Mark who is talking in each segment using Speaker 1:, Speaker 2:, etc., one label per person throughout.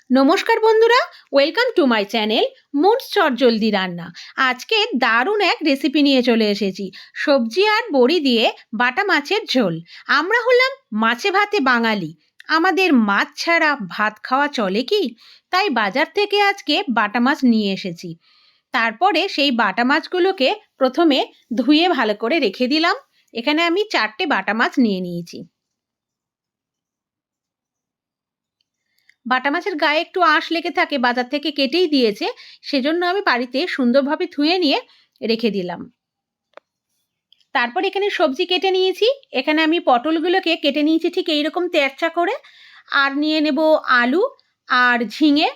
Speaker 1: নমস্কার বন্ধুরা, welcome to my channel moods চটজলদি রান্না। আজকে দারুণ এক রেসিপি নিয়ে চলে এসেছি। সবজি আর বড়ি দিয়ে বাটা মাছের ঝোল। আমরা হলাম মাছে ভাতে বাঙালি, আমাদের মাছ ছাড়া ভাত খাওয়া চলে কি? তাই বাজার থেকে আজকে বাটা মাছ নিয়ে এসেছি। তারপরে সেই বাটা মাছগুলোকে প্রথমে ধুয়ে ভালো করে রেখে দিলাম। এখানে আমি 4টে বাটা মাছ নিয়ে নিয়েছি। বাটা মাছের গায়ে একটু আঁশ লেগে থাকে, বাজার থেকে কেটেই দিয়েছে, সেজন্য আমি বাড়িতে সুন্দরভাবে ধুয়ে নিয়ে রেখে দিলাম। তারপর এখানে সবজি কেটে নিয়েছি। এখানে আমি পটলগুলোকে কেটে নিয়েছি ঠিক এইরকম তেরচা করে। আর নিয়ে নেব আলু আর ঝিঙে,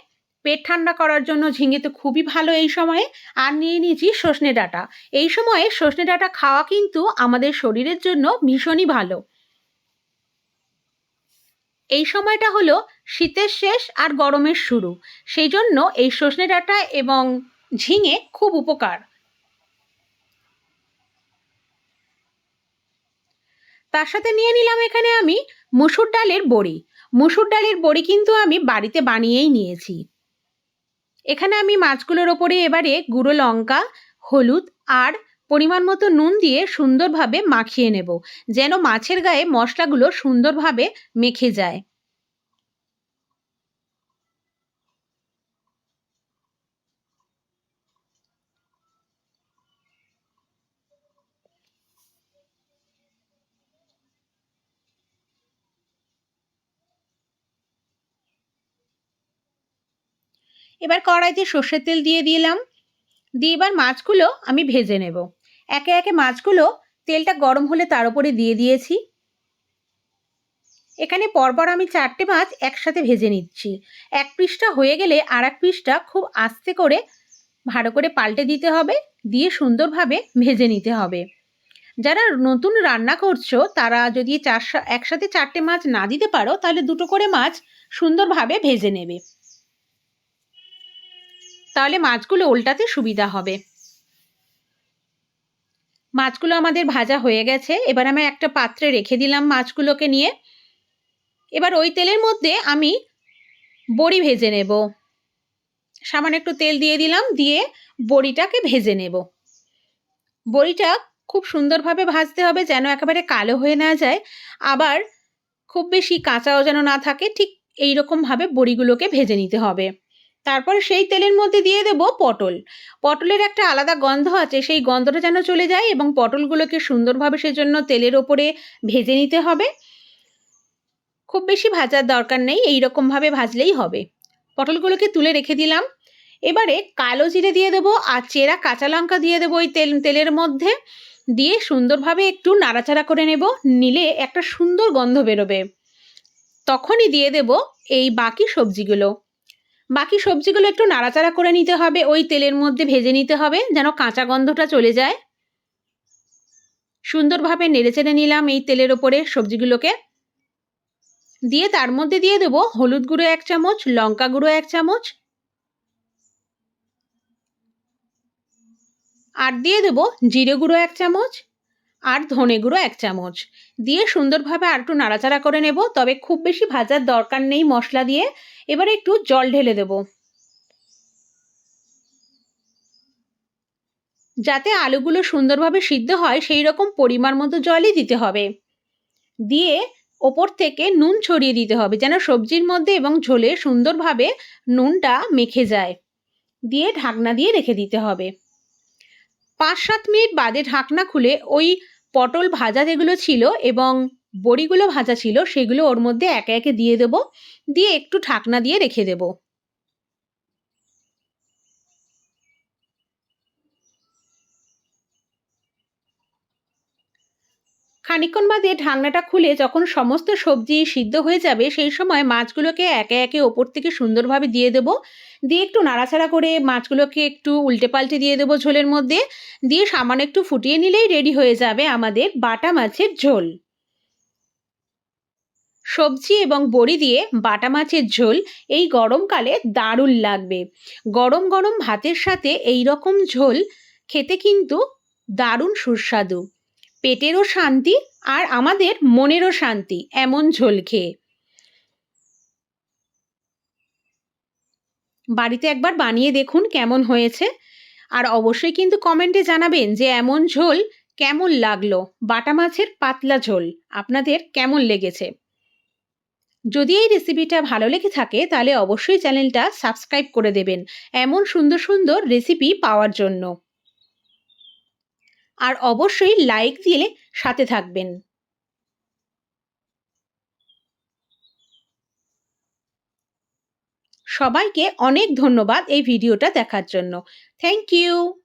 Speaker 1: পেট ঠান্ডা করার জন্য ঝিঙে তো খুবই ভালো এই সময়ে। আর নিয়ে নিয়েছি সজনে ডাঁটা। এই সময়ে সজনে ডাঁটা খাওয়া কিন্তু আমাদের শরীরের জন্য ভীষণই ভালো। এই সময়টা হলো শীতের শেষ আর গরমের শুরু, সেই জন্য এই সজনে ডাঁটা এবং ঝিঙে খুব উপকার। তার সাথে নিয়ে নিলাম এখানে আমি মুসুর ডালের বড়ি। মুসুর ডালের বড়ি কিন্তু আমি বাড়িতে বানিয়েই নিয়েছি। এখানে আমি মাছগুলোর ওপরে এবারে গুঁড়ো লঙ্কা, হলুদ আর পরিমাণ মতো নুন দিয়ে সুন্দরভাবে মাখিয়ে নেব, যেন মাছের গায়ে মশলাগুলো সুন্দরভাবে মেখে যায়। এবার কড়াইতে সর্ষের তেল দিয়ে দিলাম। দিয়ে এবার মাছগুলো আমি ভেজে নেব। একে একে মাছগুলো তেলটা গরম হলে তার উপরে দিয়ে দিয়েছি। এখানে পরপর আমি 4টে মাছ একসাথে ভেজে নিচ্ছি। এক পিসটা হয়ে গেলে আর এক পিসটা খুব আস্তে করে ভালো করে পাল্টে দিতে হবে, দিয়ে সুন্দরভাবে ভেজে নিতে হবে। যারা নতুন রান্না করছো তারা যদি একসাথে 4টে মাছ না দিতে পারো, তাহলে 2টো করে মাছ সুন্দরভাবে ভেজে নেবে, তাহলে মাছগুলো উল্টাতে সুবিধা হবে। মাছগুলো আমাদের ভাজা হয়ে গেছে। এবার আমি একটা পাত্রে রেখে দিলাম মাছগুলোকে নিয়ে। এবার ওই তেলের মধ্যে আমি বড়ি ভেজে নেব। সামান্য একটু তেল দিয়ে দিলাম, দিয়ে বড়িটাকে ভেজে নেব। বড়িটা খুব সুন্দরভাবে ভাজতে হবে, যেন একেবারে কালো হয়ে না যায়, আবার খুব বেশি কাঁচাও যেন না থাকে। ঠিক এই রকমভাবে বড়িগুলোকে ভেজে নিতে হবে। তারপর সেই তেলের মধ্যে দিয়ে দেব পটল। পটলের একটা আলাদা গন্ধ আছে, সেই গন্ধটা যেন চলে যায়, এবং পটলগুলোকে সুন্দরভাবে সেজন্য তেলের ওপরে ভেজে নিতে হবে। খুব বেশি ভাজার দরকার নেই, এই রকমভাবে ভাজলেই হবে। পটলগুলোকে তুলে রেখে দিলাম। এবারে কালো জিরে দিয়ে দেবো আর চেরা কাঁচা লঙ্কা দিয়ে দেবো ওই তেলের মধ্যে। দিয়ে সুন্দরভাবে একটু নাড়াচাড়া করে নেব, নিলে একটা সুন্দর গন্ধ বেরোবে। তখনই দিয়ে দেব এই বাকি সবজিগুলো। বাকি সবজিগুলো একটু নাড়াচাড়া করে নিতে হবে, ওই তেলের মধ্যে ভেজে নিতে হবে, যেন কাঁচা গন্ধটা চলে যায়। সুন্দরভাবে নেড়েচেড়ে নিলাম এই তেলের ওপরে সবজিগুলোকে। দিয়ে তার মধ্যে দিয়ে দেব হলুদ গুঁড়ো 1 চামচ, লঙ্কা গুঁড়ো 1 চামচ, আর দিয়ে দেব জিরে গুঁড়ো 1 চামচ আর ধনে গুঁড়ো 1 চামচ। দিয়ে সুন্দরভাবে আর একটু নাড়াচাড়া করে নেব, তবে খুব বেশি ভাজার দরকার নেই মশলা দিয়ে। এবারে একটু জল ঢেলে দেব, যাতে আলুগুলো সুন্দরভাবে সিদ্ধ হয়, সেই রকম পরিমাণ মতো জলই দিতে হবে। দিয়ে ওপর থেকে নুন ছড়িয়ে দিতে হবে, যেন সবজির মধ্যে এবং ঝোলে সুন্দরভাবে নুনটা মেখে যায়। দিয়ে ঢাকনা দিয়ে রেখে দিতে হবে। 5-7 মিনিট বাদে ঢাকনা খুলে ওই পটল ভাজা যেগুলো ছিল এবং বড়িগুলো ভাজা ছিল, সেগুলো ওর মধ্যে একে একে দিয়ে দেবো। দিয়ে একটু ঢাকনা দিয়ে রেখে দেবো। খানিকক্ষণ বাদে ঢাকনাটা খুলে যখন সমস্ত সবজি সিদ্ধ হয়ে যাবে, সেই সময় মাছগুলোকে একে একে ওপর থেকে সুন্দরভাবে দিয়ে দেবো। দিয়ে একটু নাড়াচাড়া করে মাছগুলোকে একটু উল্টে পাল্টে দিয়ে দেবো ঝোলের মধ্যে। দিয়ে সামান্য একটু ফুটিয়ে নিলেই রেডি হয়ে যাবে আমাদের বাটা মাছের ঝোল। সবজি এবং বড়ি দিয়ে বাটা মাছের ঝোল এই গরমকালে দারুণ লাগবে। গরম গরম ভাতের সাথে এই রকম ঝোল খেতে কিন্তু দারুণ সুস্বাদু। পেটেরও শান্তি আর আমাদের মনেরও শান্তি এমন ঝোল খেয়ে। বাড়িতে একবার বানিয়ে দেখুন কেমন হয়েছে। আর অবশ্যই কিন্তু কমেন্টে জানাবেন যে এমন ঝোল কেমন লাগলো, বাটা মাছের পাতলা ঝোল আপনাদের কেমন লেগেছে। যদি এই রেসিপিটা ভালো লেগে থাকে তাহলে অবশ্যই চ্যানেলটা সাবস্ক্রাইব করে দেবেন এমন সুন্দর সুন্দর রেসিপি পাওয়ার জন্য। আর অবশ্যই লাইক দিয়ে সাথে থাকবেন। সবাইকে অনেক ধন্যবাদ এই ভিডিওটা দেখার জন্য। Thank you.